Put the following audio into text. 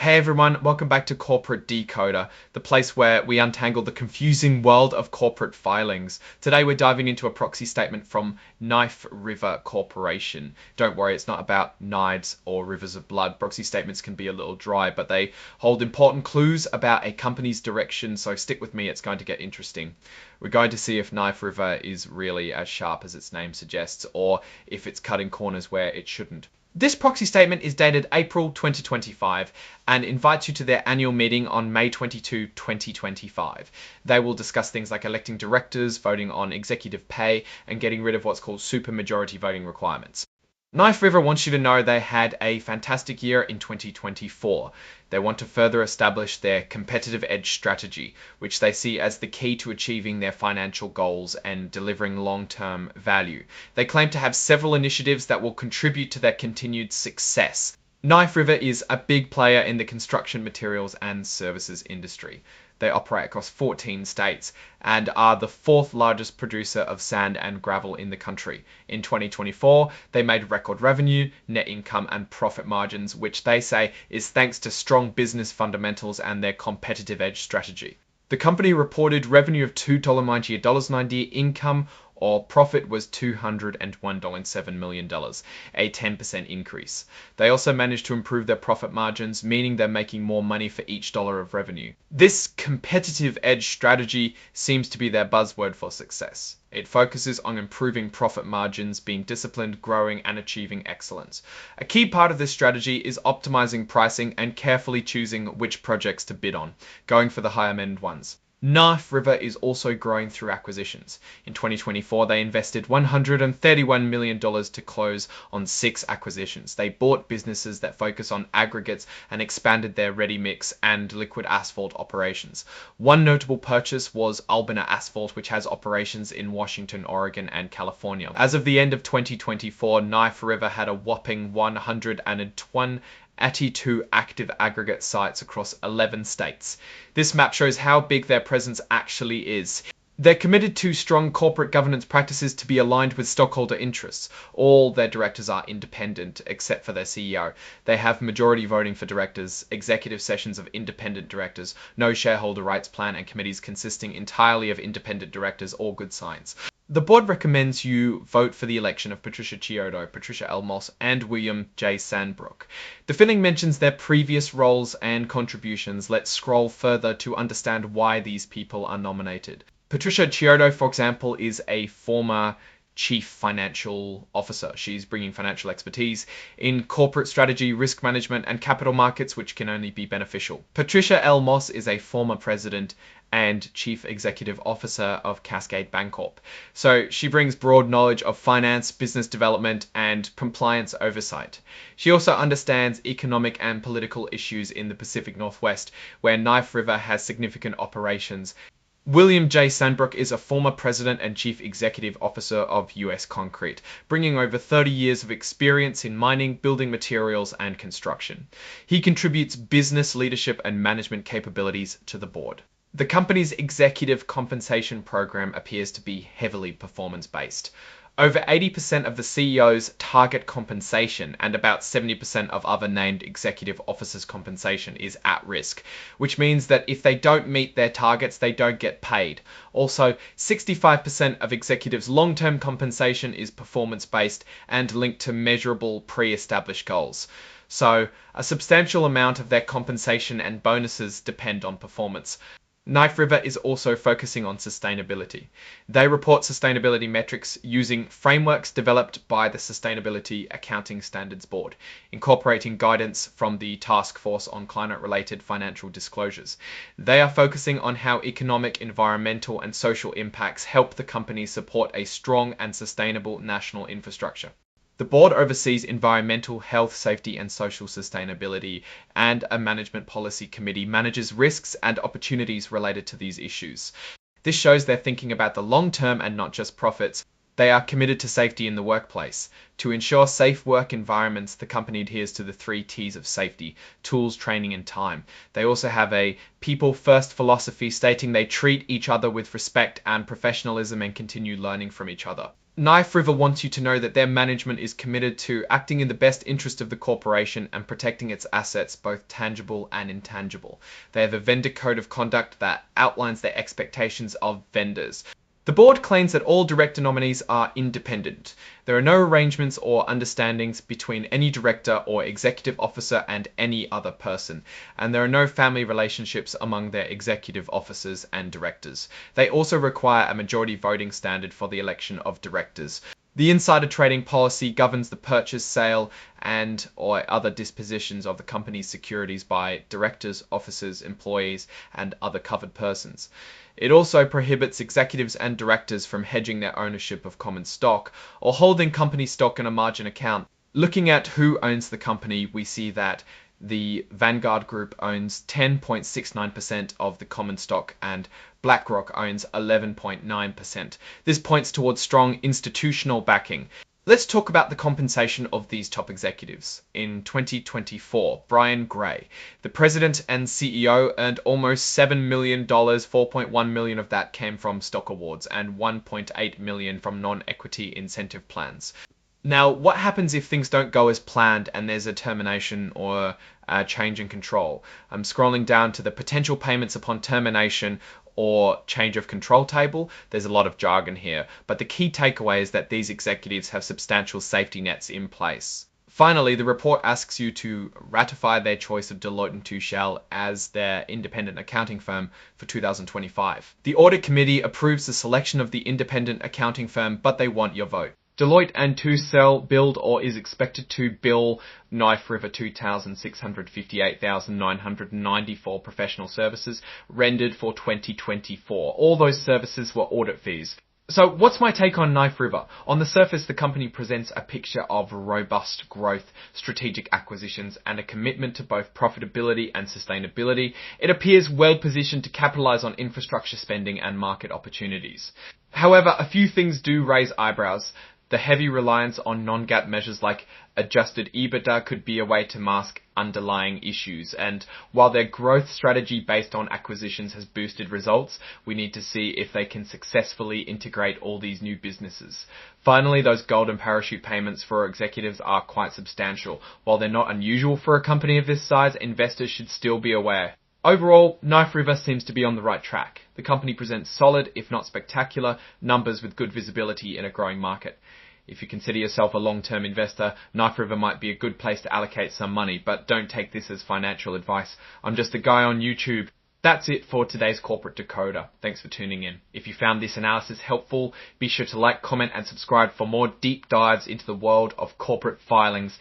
Hey everyone, welcome back to Corporate Decoder, the place where we untangle the confusing world of corporate filings. Today we're diving into a proxy statement from Knife River Corporation. Don't worry, it's not about knives or rivers of blood. Proxy statements can be a little dry, but they hold important clues about a company's direction, so stick with me, it's going to get interesting. We're going to see if Knife River is really as sharp as its name suggests, or if it's cutting corners where it shouldn't. This proxy statement is dated April 2025 and invites you to their annual meeting on May 22, 2025. They will discuss things like electing directors, voting on executive pay, and getting rid of what's called supermajority voting requirements. Knife River wants you to know they had a fantastic year in 2024. They want to further establish their competitive edge strategy, which they see as the key to achieving their financial goals and delivering long-term value. They claim to have several initiatives that will contribute to their continued success. Knife River is a big player in the construction materials and services industry. They operate across 14 states and are the fourth largest producer of sand and gravel in the country. In 2024, they made record revenue, net income, and profit margins, which they say is thanks to strong business fundamentals and their competitive edge strategy. The company reported revenue of $2.90, income or profit was $201.7 million, a 10% increase. They also managed to improve their profit margins, meaning they're making more money for each dollar of revenue. This competitive edge strategy seems to be their buzzword for success. It focuses on improving profit margins, being disciplined, growing, and achieving excellence. A key part of this strategy is optimizing pricing and carefully choosing which projects to bid on, going for the higher end ones. Knife River is also growing through acquisitions. In 2024, they invested $131 million to close on 6 acquisitions. They bought businesses that focus on aggregates and expanded their ready-mix and liquid asphalt operations. One notable purchase was Albina Asphalt, which has operations in Washington, Oregon, and California. As of the end of 2024, Knife River had a whopping 182 active aggregate sites across 11 states. This map shows how big their presence actually is. They're committed to strong corporate governance practices to be aligned with stockholder interests. All their directors are independent, except for their CEO. They have majority voting for directors, executive sessions of independent directors, no shareholder rights plan, and committees consisting entirely of independent directors, all good signs. The board recommends you vote for the election of Patricia Chiodo, Patricia L. Moss, and William J. Sandbrook. The filing mentions their previous roles and contributions. Let's scroll further to understand why these people are nominated. Patricia Chiodo, for example, is a former Chief Financial Officer. She's bringing financial expertise in corporate strategy, risk management, and capital markets, which can only be beneficial. Patricia L. Moss is a former president and Chief Executive Officer of Cascade Bancorp. So she brings broad knowledge of finance, business development, and compliance oversight. She also understands economic and political issues in the Pacific Northwest, where Knife River has significant operations. William J. Sandbrook is a former president and chief executive officer of US Concrete, bringing over 30 years of experience in mining, building materials, and construction. He contributes business leadership and management capabilities to the board. The company's executive compensation program appears to be heavily performance-based. Over 80% of the CEO's target compensation and about 70% of other named executive officers' compensation is at risk, which means that if they don't meet their targets, they don't get paid. Also, 65% of executives' long-term compensation is performance-based and linked to measurable pre-established goals. So, a substantial amount of their compensation and bonuses depend on performance. Knife River is also focusing on sustainability. They report sustainability metrics using frameworks developed by the Sustainability Accounting Standards Board, incorporating guidance from the Task Force on Climate-Related Financial Disclosures. They are focusing on how economic, environmental, and social impacts help the company support a strong and sustainable national infrastructure. The board oversees environmental, health, safety, and social sustainability, and a management policy committee manages risks and opportunities related to these issues. This shows they're thinking about the long term and not just profits. They are committed to safety in the workplace. To ensure safe work environments, the company adheres to the 3 T's of safety: tools, training, and time. They also have a people-first philosophy stating they treat each other with respect and professionalism and continue learning from each other. Knife River wants you to know that their management is committed to acting in the best interest of the corporation and protecting its assets, both tangible and intangible. They have a vendor code of conduct that outlines their expectations of vendors. The board claims that all director nominees are independent. There are no arrangements or understandings between any director or executive officer and any other person, and there are no family relationships among their executive officers and directors. They also require a majority voting standard for the election of directors. The insider trading policy governs the purchase, sale, and or other dispositions of the company's securities by directors, officers, employees, and other covered persons. It also prohibits executives and directors from hedging their ownership of common stock or holding company stock in a margin account. Looking at who owns the company, we see that the Vanguard Group owns 10.69% of the common stock and BlackRock owns 11.9%. This points towards strong institutional backing. Let's talk about the compensation of these top executives. In 2024, Brian Gray, the president and CEO, earned almost $7 million. 4.1 million of that came from stock awards and 1.8 million from non-equity incentive plans. Now, what happens if things don't go as planned and there's a termination or a change in control? I'm scrolling down to the potential payments upon termination or change of control table. There's a lot of jargon here, but the key takeaway is that these executives have substantial safety nets in place. Finally, the report asks you to ratify their choice of Deloitte & Touche as their independent accounting firm for 2025. The audit committee approves the selection of the independent accounting firm, but they want your vote. Deloitte & Touche billed or is expected to bill Knife River $2,658,994 professional services rendered for 2024. All those services were audit fees. So what's my take on Knife River? On the surface, the company presents a picture of robust growth, strategic acquisitions, and a commitment to both profitability and sustainability. It appears well positioned to capitalize on infrastructure spending and market opportunities. However, a few things do raise eyebrows. The heavy reliance on non-GAAP measures like adjusted EBITDA could be a way to mask underlying issues. And while their growth strategy based on acquisitions has boosted results, we need to see if they can successfully integrate all these new businesses. Finally, those golden parachute payments for executives are quite substantial. While they're not unusual for a company of this size, investors should still be aware. Overall, Knife River seems to be on the right track. The company presents solid, if not spectacular, numbers with good visibility in a growing market. If you consider yourself a long-term investor, Knife River might be a good place to allocate some money, but don't take this as financial advice. I'm just a guy on YouTube. That's it for today's Corporate Decoder. Thanks for tuning in. If you found this analysis helpful, be sure to like, comment, and subscribe for more deep dives into the world of corporate filings